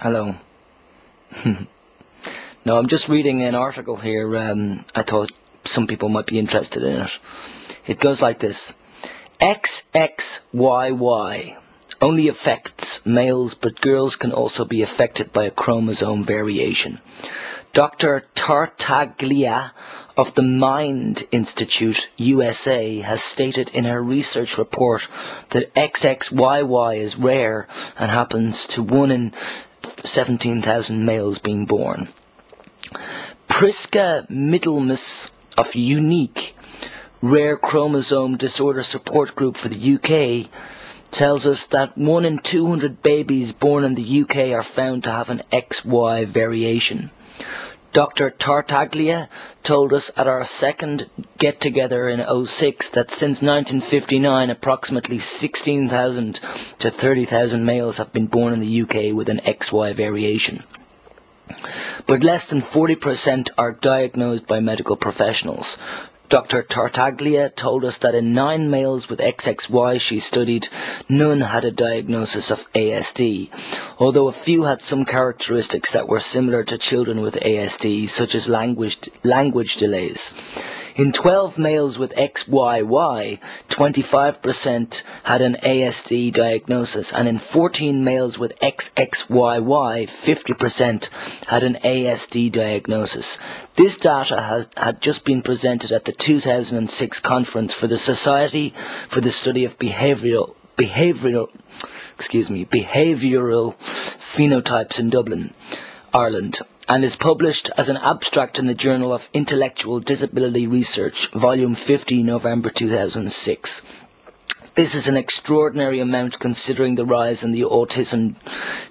Hello. No, I'm just reading an article here. I thought some people might be interested in it. It goes like this. XXYY only affects males, but girls can also be affected by a chromosome variation. Dr. Tartaglia of the Mind Institute, USA, has stated in her research report that XXYY is rare and happens to 1 in 17,000 males being born. Priska Middlemas of Unique Rare Chromosome Disorder Support Group for the UK tells us that 1 in 200 babies born in the UK are found to have an XY variation. Dr. Tartaglia told us at our second get-together in '06 that since 1959 approximately 16,000 to 30,000 males have been born in the UK with an XY variation. But less than 40% are diagnosed by medical professionals. Dr. Tartaglia told us that in 9 males with XXY she studied, none had a diagnosis of ASD, although a few had some characteristics that were similar to children with ASD, such as language delays. In 12 males with XYY, 25% had an ASD diagnosis, and in 14 males with XXYY, 50% had an ASD diagnosis. This data had just been presented at the 2006 conference for the Society for the Study of Behavioural Phenotypes in Dublin, Ireland, and is published as an abstract in the Journal of Intellectual Disability Research, Volume 50, November 2006. This is an extraordinary amount considering the rise in the autism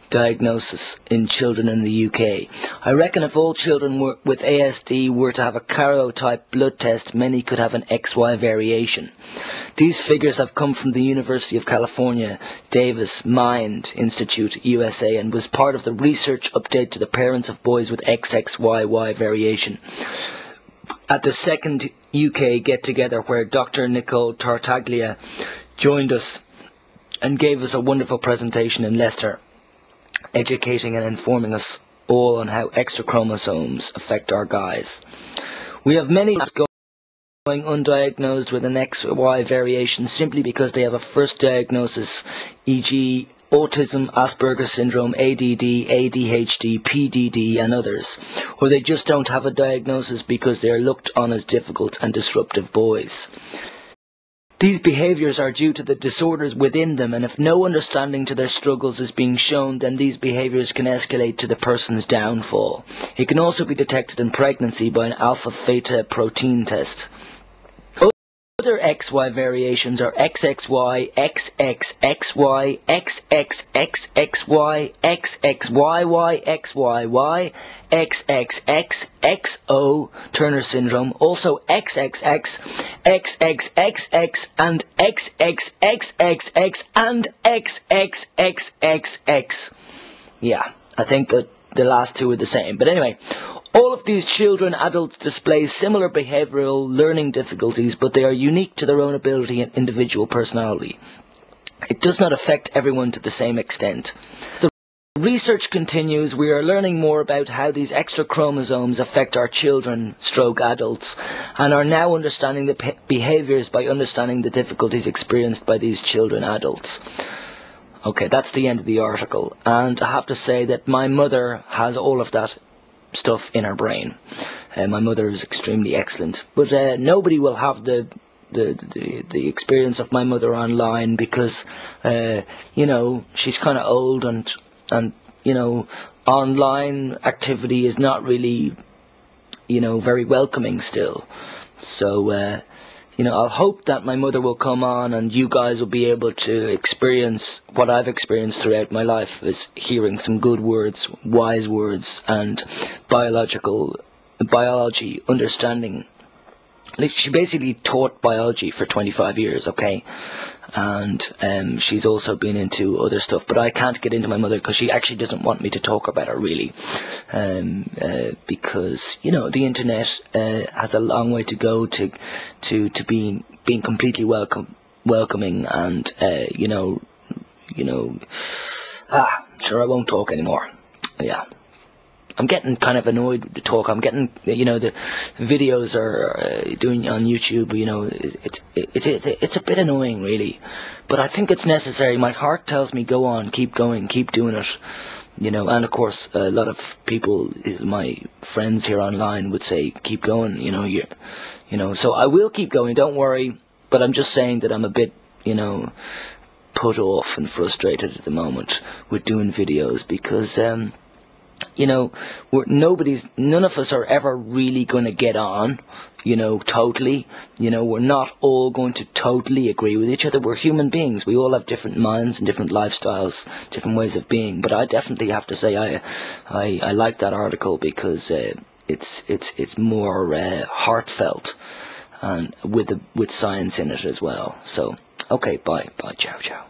diagnosis in children in the UK. I reckon if all children with ASD were to have a karyotype blood test, many could have an XY variation. These figures have come from the University of California, Davis Mind Institute, USA, and was part of the research update to the parents of boys with XXYY variation. At the second UK get-together where Dr. Nicole Tartaglia joined us and gave us a wonderful presentation in Leicester, educating and informing us all on how extra chromosomes affect our guys. We have many going undiagnosed with an XY variation simply because they have a first diagnosis, e.g. autism, Asperger's syndrome, ADD, ADHD, PDD and others, or they just don't have a diagnosis because they are looked on as difficult and disruptive boys. These behaviours are due to the disorders within them, and if no understanding to their struggles is being shown, then these behaviours can escalate to the person's downfall. It can also be detected in pregnancy by an alpha-theta protein test. Other XY variations are XXY, XXXY, XXXXY, XXYY, XYY, XXXXO, Turner syndrome, also XXX, XXXX, and XXXXX, and XXXXX. Yeah, I think that the last two are the same. But anyway, all of these children, adults display similar behavioural learning difficulties, but they are unique to their own ability and individual personality. It does not affect everyone to the same extent. The research continues. We are learning more about how these extra chromosomes affect our children, adults, and are now understanding the behaviours by understanding the difficulties experienced by these children, adults. Okay, that's the end of the article, and I have to say that my mother has all of that stuff in her brain. My mother is extremely excellent, but nobody will have the experience of my mother online because she's kind of old, and online activity is not really very welcoming still. So I'll hope that my mother will come on and you guys will be able to experience what I've experienced throughout my life, is hearing some good words, wise words, and biology, understanding. Like, she basically taught biology for 25 years, okay? And she's also been into other stuff, but I can't get into my mother because she actually doesn't want me to talk about her, really. Because, the internet has a long way to go to being completely welcoming, and, sure, I won't talk anymore. yeah. I'm getting kind of annoyed with the talk. I'm getting, the videos are doing on YouTube. It's a bit annoying, really, but I think it's necessary. My heart tells me go on, keep going, keep doing it. And of course, a lot of people, my friends here online, would say keep going. So I will keep going. Don't worry. But I'm just saying that I'm a bit, put off and frustrated at the moment with doing videos because. None of us are ever really going to get on, totally. We're not all going to totally agree with each other. We're human beings. We all have different minds and different lifestyles, different ways of being. But I definitely have to say I like that article because it's more heartfelt and with science in it as well. So, okay, bye, ciao.